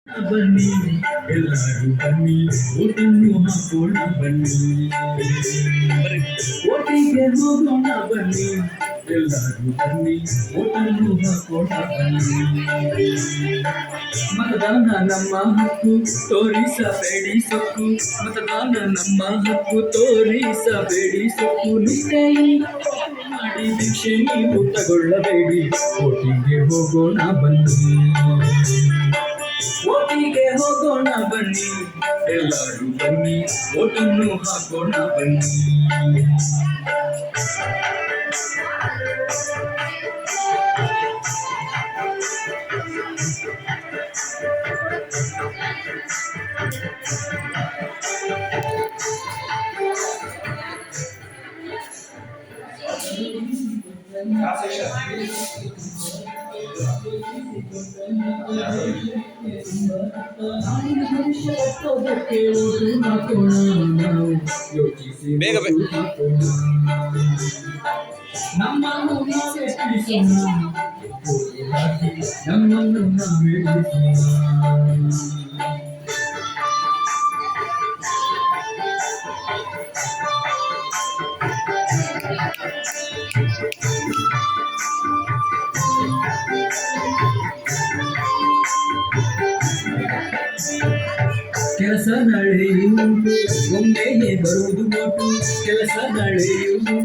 ಬನ್ನಿ ಎಲ್ಲರೂ ಬನ್ನಿ ಓಟನ್ನು ಹಾಕೋಣ ಬನ್ನಿ ಒಟ್ಟಿಗೆ ಹೋಗೋಣ ಬನ್ನಿ ಎಲ್ಲರೂ ಬನ್ನಿ ಓಟನ್ನು ಹಾಕೋಣ ಬನ್ನಿ ಮತದಾನ ನಮ್ಮ ಹಕ್ಕು ತೋರಿಸಬೇಡಿ ಸೊಕ್ಕು ಮತದಾನ ನಮ್ಮ ಹಕ್ಕು ತೋರಿಸಬೇಡಿ ಸೊಕ್ಕು ನಿಷ್ಠೆಯಿಂದ ಮಾಡಿ ಭಿಕ್ಷೆ ನೀವು ತಗೊಳ್ಳಬೇಡಿ ಒಟ್ಟಿಗೆ ಹೋಗೋಣ ಬನ್ನಿ ಒಟ್ಟಿಗೆ ಹೋಗೋಣ ಬನ್ನಿ ಎಲ್ಲರೂ ಬನ್ನಿ ಓಟನ್ನು ಹಾಕೋಣ ಬನ್ನಿ ಬೇಗ ನಮ್ಮನ್ನು ನಾವೇ ತಿಳಿಸೋಣ ನಮ್ಮನ್ನು ನಾವೇ ಕೆಲಸ ನಡೆಯುವುದು ಒಮ್ಮೆಯೇ ಬರುವುದು ನೋಟು ಕೆಲಸ ನಡೆಯುವುದು